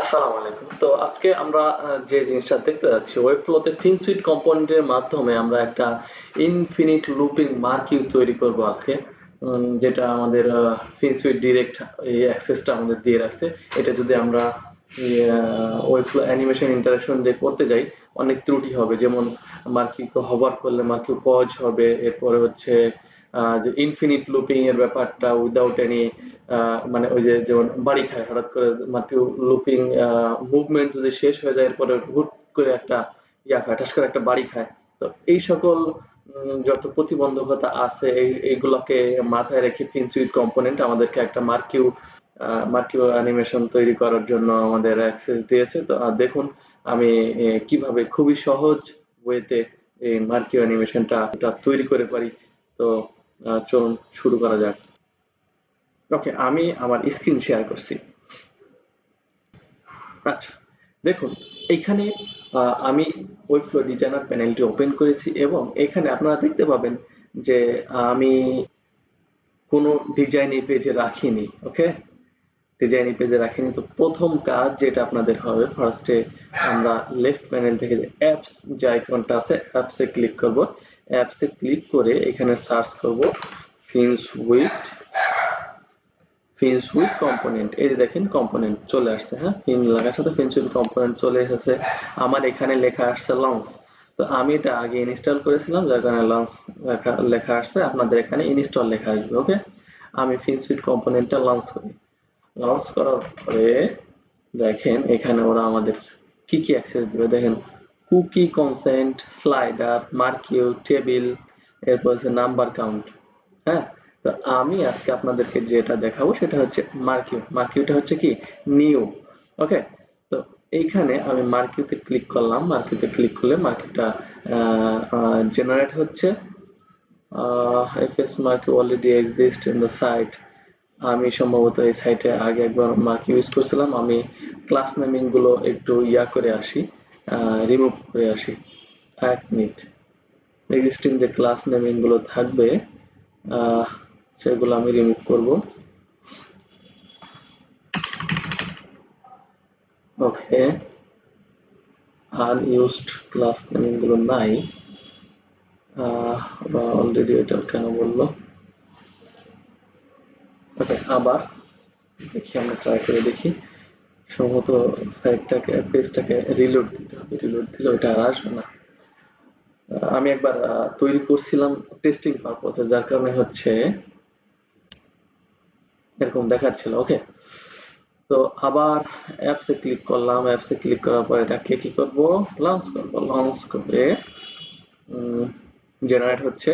আসসালামু আলাইকুম। তো আজকে আমরা যে জিনিসটা দেখতে যাচ্ছি, ওয়েবফ্লোতে থিন সুইট কম্পোনেন্টের মাধ্যমে আমরা একটা ইনফিনিট লুপিং মার্কিউ তৈরি করব আজকে। যেটা আমাদের থিন সুইট ডিরেক্ট এই অ্যাক্সেসটা আমাদের দিয়ে রাখছে। এটা যদি আমরা ওয়েবফ্লো অ্যানিমেশন ইন্টারাকশন দিয়ে করতে যাই, অনেক ত্রুটি হবে। যেমন মার্কিউকে হভার করলে মার্কিউ পজ হবে, এরপরে হচ্ছে যে ইনফিনিট লুপিং এর ব্যাপারটা উইদাউট এনি মানে ওই যে যেমন বাড়ি খায় হঠাৎ করে মার্কিউ লুপিং মুভমেন্ট যদি শেষ হয়ে যায় এরপরে হুট করে একটা খায়, ঠাস করে একটা বাড়ি খায়। তো এই সকল যত প্রতিবন্ধকতা আছে এইগুলোকে মাথায় রেখে ফিনসুইট কম্পোনেন্ট আমাদেরকে একটা মার্কিউ অ্যানিমেশন তৈরি করার জন্য আমাদের অ্যাক্সেস দিয়েছে। তো দেখুন আমি কিভাবে খুবই সহজ ওয়েতে এই মার্কিউ অ্যানিমেশনটা তৈরি করে পারি। তো চলুন শুরু করা যাক। ওকে, আমি আমার স্ক্রিন শেয়ার করছি। আচ্ছা, দেখুন এইখানে আমি ওয়েবফ্লো ডিজাইনার প্যানেলটি ওপেন করেছি এবং এখানে আপনারা দেখতে পাবেন যে আমি কোনো ডিজাইন এই পেজে রাখিনি। ওকে, ডিজাইন এই পেজে রাখিনি। তো প্রথম কাজ যেটা আপনাদের হবে, ফার্স্টে আমরা লেফট প্যানেল থেকে যে অ্যাপস যে আইকনটা আছে অ্যাপসে ক্লিক করব। অ্যাপসে ক্লিক করে এখানে সার্চ করব ফিন্স উইথ কম্পোনেন্ট। এই যে দেখেন কম্পোনেন্ট চলে আসছে। হ্যাঁ, ফিন লেখার সাথে ফিন্স উইথ কম্পোনেন্ট চলে এসেছে। আমার এখানে লেখা আসছে লঞ্চ। তো আমি এটা আগে ইনস্টল করেছিলাম যার কারণে লঞ্চ লেখা লেখা আসছে। আপনাদের এখানে ইনস্টল লেখা আসবে। ওকে, আমি ফিন্স উইথ কম্পোনেন্টটা লঞ্চ করি। লঞ্চ করার পরে দেখেন এখানে ওরা আমাদের কি কি অ্যাক্সেস দিবে দেখেন। কুকি কনসেন্ট, স্লাইডার, মার্কিউ, টেবিল, এরপর হচ্ছে নাম্বার কাউন্ট। হ্যাঁ, তো আমি আজকে আপনাদেরকে যেটা দেখাবো সেটা হচ্ছে মার্কিউ। মার্কিউটা হচ্ছে কি নিউ। ওকে, তো এইখানে আমি মার্কিউতে ক্লিক করলাম। মার্কিউতে ক্লিক করলে মার্কিউটা জেনারেট হচ্ছে। FS marquee already exist in the site. আমি সম্ভবত এই সাইটে আগে একবার মার্ক ইউজ করছিলাম। আমি ক্লাস নেমিং গুলো একটু করে আসি, রিমুভ করে আসি। এক মিনিট, এক্সিস্টিং যে ক্লাস নেমিং গুলো থাকবে সেগুলো আমি রিমুভ করব। ওকে, আনইউজড ক্লাস নেমিং গুলো নাই। বা অলরেডি এটা কেন বললো। ওকে, আবার দেখি, আমরা ট্রাই করে দেখি। সম্ভবত সাইটটাকে পেজটাকে রিলোড দিতে হবে। রিলোড দিলে ওটা আর আসবে না। আমি একবার তৈরি করছিলাম টেস্টিং পারপসে, যার কারণে হচ্ছে এরকম দেখাচ্ছিল। ওকে, তো আবার অ্যাপসে ক্লিক করলাম। অ্যাপসে ক্লিক করার পর এটাকে কি করব, লঞ্চ করব। লঞ্চ করে জেনারেট হচ্ছে।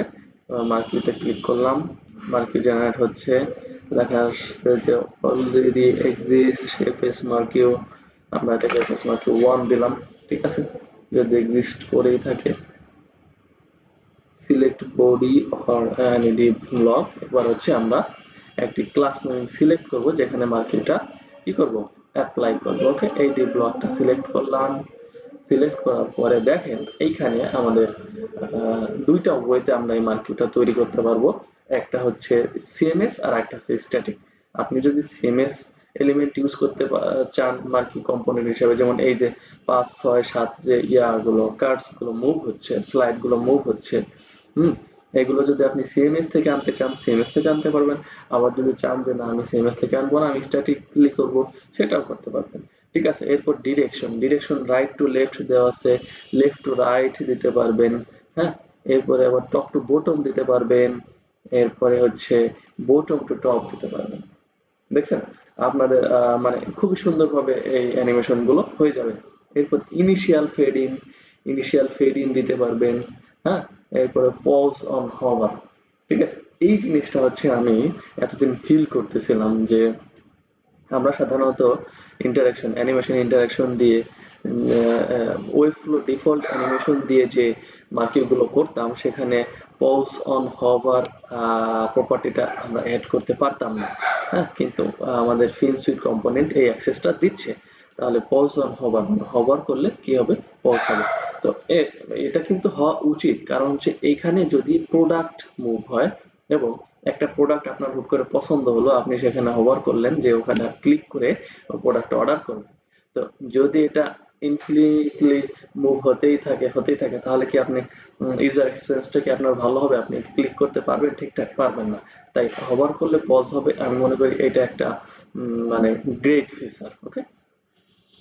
মার্কিউতে ক্লিক করলাম। মার্কিউ জেনারেট হচ্ছে। দেখা আসছে যে অলরেডি এক্সিস্ট এফএস মার্কিউ। আমরা এটাকে এফএস মার্কিউ 1 দিলাম। ঠিক আছে, যদি এক্সিস্ট করেই থাকে। Select body or any Depp block. এবার হচ্ছে আমরা একটি ক্লাস নেম সিলেক্ট করব যেখানে মার্কিংটা কি করব, অ্যাপ্লাই করব। ওকে, এই ডিভ ব্লকটা সিলেক্ট করলাম। সিলেক্ট করার পরে দেখেন এইখানে আমাদের দুইটা ওয়েতে আমরা এই মার্কিংটা তৈরি করতে পারবো। একটা হচ্ছে সিএমএস আর একটা হচ্ছে স্ট্যাটিক। আপনি যদি সিএমএস এলিমেন্ট ইউজ করতে চান মার্কি কম্পোনেন্ট হিসেবে, যেমন এই যে 5 6 7 যে গুলো কার্ডস গুলো মুভ হচ্ছে, স্লাইড গুলো মুভ হচ্ছে, হুম, এগুলো যদি আপনি সিএমএস থেকে আনতে চান সিএমএস থেকে আনতে পারবেন। আবার যদি চান যে না আমি সিএমএস থেকে আনবো না, আমি স্ট্যাটিকলি করব, সেটাও করতে পারবেন। ঠিক আছে, এরপর direction. Direction right to left দেওয়া আছে, লেফট টু রাইট দিতে পারবেন। হ্যাঁ, এরপরে আবার টপ টু বটম দিতে পারবেন। এরপরে হচ্ছে বটম টু টপ দিতে পারবেন। দেখছেন আপনাদের মানে খুবই সুন্দরভাবে এই অ্যানিমেশন গুলো হয়ে যাবে। এরপর ইনিশিয়াল ফেড ইন দিতে পারবেন। হ্যাঁ, এরপরে পজ অন হভার। ঠিক আছে, এই জিনিসটা হচ্ছে আমি এতদিন ফিল করতেছিলাম যে আমরা সাধারণত অ্যানিমেশন ইন্টারাকশন দিয়ে ওয়েবফ্লো ডিফল্ট অ্যানিমেশন দিয়ে যে মার্কিং গুলো করতাম সেখানে পজ অন হভার প্রপার্টিটা আমরা অ্যাড করতে পারতাম না। হ্যাঁ, কিন্তু আমাদের ফিল সুইট কম্পোনেন্ট এই অ্যাক্সেসটা দিচ্ছে। তাহলে পজ অন হভার, হভার করলে কি হবে, পজ হবে। তো এটা কিন্তু হওয়া উচিত, কারণ হচ্ছে এইখানে যদি প্রোডাক্ট মুভ হয় এবং একটা প্রোডাক্ট আপনার হুট করে পছন্দ হলো, আপনি সেখানে হোভার করলেন যে ওখানে ক্লিক করে প্রোডাক্ট অর্ডার করবেন। তো যদি এটা ইনফিনিটলি মুভ হতেই থাকে তাহলে কি আপনি ইউজার এক্সপিরিয়েন্সটা কি আপনার ভালো হবে? আপনি ক্লিক করতে পারবেন ঠিকঠাক? পারবেন না। তাই হবার করলে পজ হবে। আমি মনে করি এটা একটা মানে গ্রেট ফিচার। ওকে,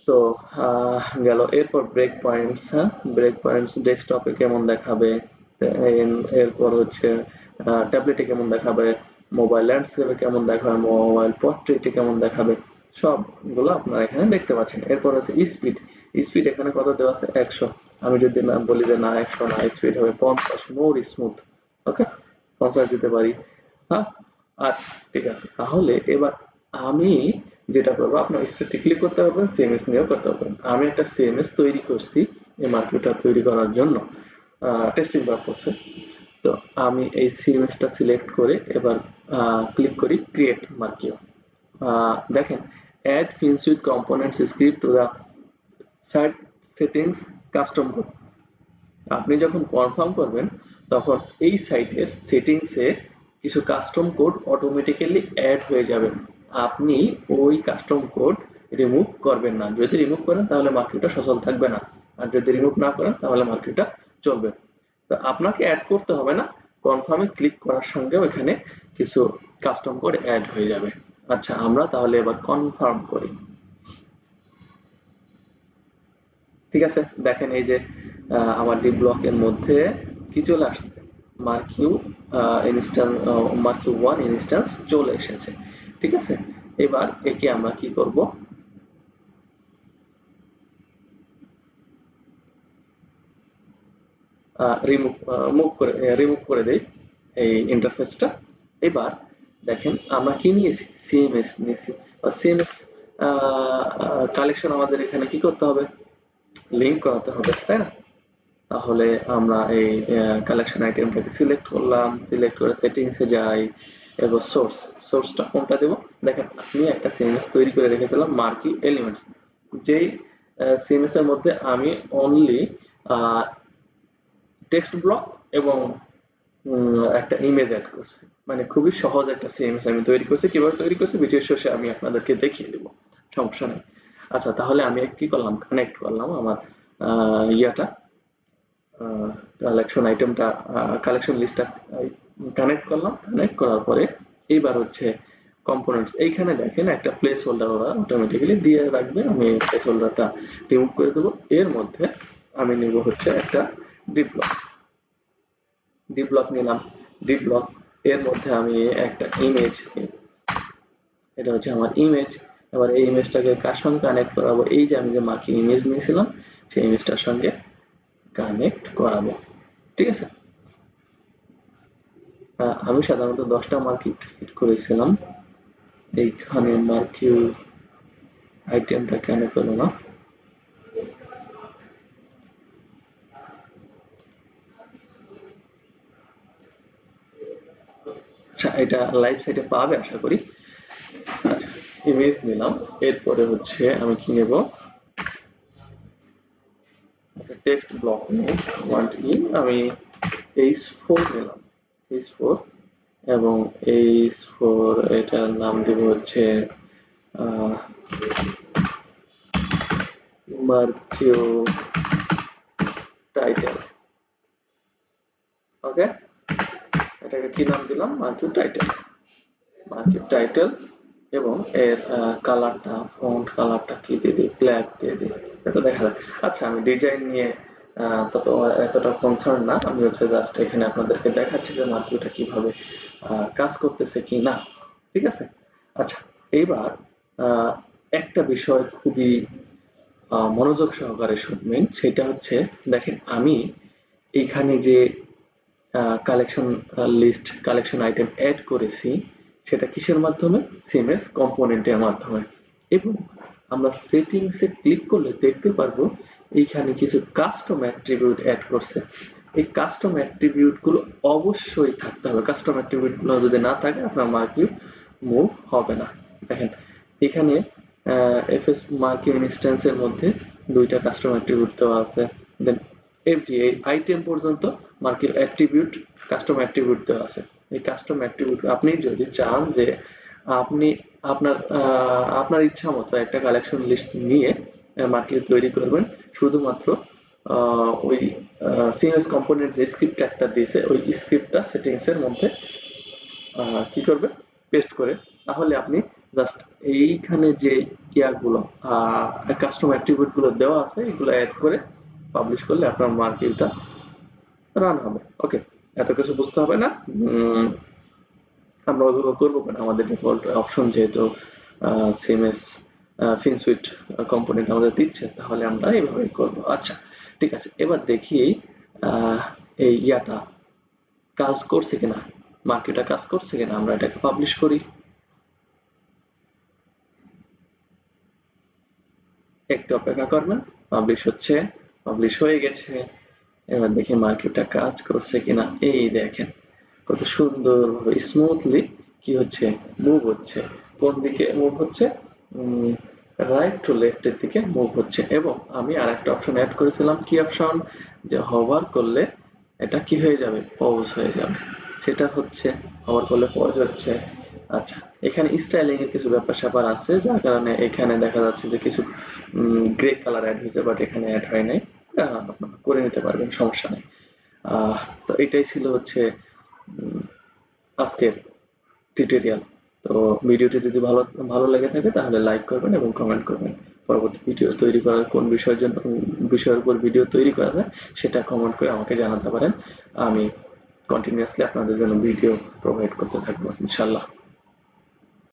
তো গেল। এরপর ব্রেক পয়েন্টস। হ্যাঁ, ব্রেক পয়েন্টস ডেস্কটপে কেমন দেখাবে, এরপর হচ্ছে ট্যাবলেটে কেমন দেখাবে, মোবাইল ল্যান্ডস্কেপে কেমন দেখাবে, মোবাইল পোর্ট্রেটে কেমন দেখাবে, সবগুলো আপনারা এখানে দেখতে পাচ্ছেন। এরপর হচ্ছে স্পিড। স্পিড এখানে কত দেওয়া আছে? 100। আমি যদি না বলি যে না 100 না, স্পিড হবে 50, মোর স্মুথ। ওকে, 50 দিতে পারি। হ্যাঁ, আচ্ছা, ঠিক আছে। তাহলে এবার আমি যেটা করবো, আপনার ইচ্ছাটি ক্লিক করতে পারবেন, সিএমএস নিয়েও করতে পারবেন। আমি একটা সিএমএস তৈরি করছি এই মার্কেটটা তৈরি করার জন্য, টেস্টিং পারপোসে। তো আমি এই সিএমএসটা সিলেক্ট করে এবার ক্লিক করি ক্রিয়েট মার্কিও। দেখেন, add Finsweet components script to the site settings custom code. আপনি যখন কনফার্ম করবেন তখন এই সাইটের সেটিংসে কিছু কাস্টম কোড অটোমেটিক্যালি অ্যাড হয়ে যাবে। আপনি ওই কাস্টম কোড রিমুভ করবেন না। যদি রিমুভ করেন তাহলে মার্কেটটা সচল থাকবে না, আর যদি রিমুভ না করেন তাহলে মার্কেটটা চলবে। তো আপনাকে অ্যাড করতে হবে না, কনফার্মে ক্লিক করার সঙ্গেও এখানে কিছু কাস্টম কোড অ্যাড হয়ে যাবে। আচ্ছা, আমরা তাহলে এবার কনফার্ম করি। ঠিক আছে, দেখেন এই যে আমার ডি ব্লকের মধ্যে কি চলে আসছে, মার্কিউ ইনস্ট্যান্স, মার্কিউ ওয়ান ইনস্ট্যান্স চলে এসেছে। ঠিক আছে, এবার একে আমরা কি করব, রিমুভ মুভ করে রিমুভ করে দেই এই ইন্টারফেসটা। এবার দেখেন আমরা কি নিয়েছি, সিএমএস নিয়েছি। সিএমএস কালেকশন আমাদের এখানে কি করতে হবে, লিঙ্ক করাতে হবে, তাই না? তাহলে আমরা এই কালেকশন আইটেমটাকে সিলেক্ট করলাম, সিলেক্ট করে সেটিংসে যাই, এবার সোর্সটা কোনটা দেবো। দেখেন, আমি একটা সিএমএস তৈরি করে রেখেছিলাম মার্কি এলিমেন্টস, যেই সিএমএস এর মধ্যে আমি অনলি টেক্সট ব্লক এবং একটা ইমেজ অ্যাড করছি। মানে খুবই সহজ একটা সিএমএস আমি তৈরি করছি। কিভাবে তৈরি করছি ভিডিও শেষে আমি আপনাদেরকে দেখিয়ে দেবো, সমস্যা নেই। আচ্ছা, তাহলে আমি কি করলাম, কানেক্ট করলাম আমার ইয়াটা, কালেকশন আইটেমটা, কালেকশন লিস্টটা কানেক্ট করলাম। কানেক্ট করার পরে এইবার হচ্ছে কম্পোনেন্টস। এইখানে দেখেন একটা প্লেস হোল্ডার ওরা অটোমেটিক্যালি দিয়ে রাখবে, আমি প্লেস হোল্ডারটা রিমুভ করে দেবো। এর মধ্যে আমি নিব হচ্ছে একটা ডিপ ব্লক। ডিপ ব্লক নিলাম। ডিপ ব্লক এর মধ্যে আমি একটা ইমেজ, এটা হচ্ছে আমার ইমেজ। এবার এই ইমেজটাকে কার সঙ্গে কানেক্ট করাবো, এই যে আমি যে মার্কিং ইমেজ নিয়েছিলাম সেই ইমেজটার সঙ্গে কানেক্ট করাবো। ঠিক আছে, আমি সাধারণত 10টা মার্কিং ক্রিয়েট করেছিলাম। এইখানে মার্কিউ আইটেমটা কেন পেলো না? আচ্ছা, এটা লাইভ সাইটে পাবে আশা করি। আচ্ছা, ইমেজ নিলাম। এরপরে হচ্ছে আমি কি নেব, টেক্সট ব্লক নেই, আমি h4 নিলাম, h4। এবং h4 এটার নাম দেব হচ্ছে মার্কিউ টাইটেল। ওকে, এটাকে কি নাম দিলাম, মার্কিউ টাইটেল। মার্কিউ টাইটেল এবং এর কালারটা, ফন্ট কালারটা কি দিয়ে দিই, ব্ল্যাক দিয়ে দিই, এটা দেখা যায়। আচ্ছা, আমি ডিজাইন নিয়ে তত এতটা কনসার্ন না, আমি হচ্ছে জাস্ট এখানে আপনাদেরকে দেখাচ্ছি যে মার্কিউটা কিভাবে কাজ করতেছে কি না। ঠিক আছে, আচ্ছা। এইবার একটা বিষয় খুবই মনোযোগ সহকারে শুনবেন, সেটা হচ্ছে দেখেন আমি এইখানে যে collection list, collection item add করেছি সেটা কিসের মাধ্যমে, সিএমএস কম্পোনেন্টের মাধ্যমে। এবং আমরা সেটিংসে ক্লিক করলে দেখতে পারবো এইখানে কিছু কাস্টম অ্যাট্রিবিউট অ্যাড করছে। এই কাস্টম অ্যাট্রিবিউট গুলো অবশ্যই থাকতে হবে। কাস্টম অ্যাট্রিবিউট গুলো যদি না থাকে আপনার মার্কিউ মুভ হবে না। দেখেন এখানে এফএস মার্কিউ ইনস্ট্যান্সের মধ্যে 2টা কাস্টম অ্যাট্রিবিউট দেওয়া আছে। দেন এফজি এই আইটেম পর্যন্ত মার্কিউ অ্যাট্রিবিউট, কাস্টম অ্যাট্রিবিউট দেওয়া আছে। এই কাস্টম অ্যাট্রিবিউট আপনি যদি চান যে আপনি আপনার ইচ্ছা মতো একটা কালেকশন লিস্ট নিয়ে মার্কেট তৈরি করবেন শুধুমাত্র ওই সিএমএস কম্পোনেন্ট যে স্ক্রিপ্ট একটা দিয়েছে ওই স্ক্রিপ্টটা সেটিংস এর মধ্যে কি করবে পেস্ট করে, তাহলে আপনি জাস্ট এইখানে যে ইয়ারগুলো কাস্টমার অ্যাট্রিবিউট গুলো দেওয়া আছে এগুলো অ্যাড করে পাবলিশ করলে আপনার মার্কেটটা রান হবে। ওকে, এত কিছু বুঝতে হবে না। আমরা ওইভাবে করবো কেন, আমাদের ডিফল্ট অপশন যেহেতু সিএমএস ফিনসুইট কম্পোনেন্ট আমাদের দিচ্ছে, তাহলে আমরা এইভাবেই করবো। আচ্ছা ঠিক আছে, এবার দেখি আহ, এই ইয়াটা কাজ করছে কিনা, মার্কেটটা কাজ করছে কিনা। আমরা এটাকে পাবলিশ করি, একটু অপেক্ষা করবেন। পাবলিশ হচ্ছে, পাবলিশ হয়ে গেছে। এবার দেখি মার্কেটটা কাজ করছে কিনা। এই দেখেন কত সুন্দর ভাবে স্মুথলি কি হচ্ছে, মুভ হচ্ছে। কোন দিকে মুভ হচ্ছে? রাইট টু লেফটের দিকে মুভ হচ্ছে। এবং আমি আর একটা অপশন অ্যাড করেছিলাম, কি অপশন? যে হভার করলে এটা কি হয়ে যাবে, পজ হয়ে যাবে। সেটা হচ্ছে হভার করলে পজ হচ্ছে। আচ্ছা, এখানে স্টাইলিং এর কিছু ব্যাপার স্যাপার আছে যার কারণে এখানে দেখা যাচ্ছে যে কিছু গ্রে কালার অ্যাড হয়েছে, বাট এখানে অ্যাড হয় নাই। আপনারা করে নিতে পারবেন, সমস্যা নেই। আহ, তো এটাই ছিল হচ্ছে আজকের টিউটোরিয়াল। তো ভিডিওটি যদি ভালো ভালো লেগে থাকে তাহলে লাইক করবেন এবং কমেন্ট করবেন। পরবর্তী ভিডিও তৈরি করার কোন বিষয়ের জন্য, বিষয়ের উপর ভিডিও তৈরি করা যায় সেটা কমেন্ট করে আমাকে জানাতে পারেন। আমি কন্টিনিউয়াসলি আপনাদের জন্য ভিডিও প্রোভাইড করতে থাকবো ইনশাল্লাহ।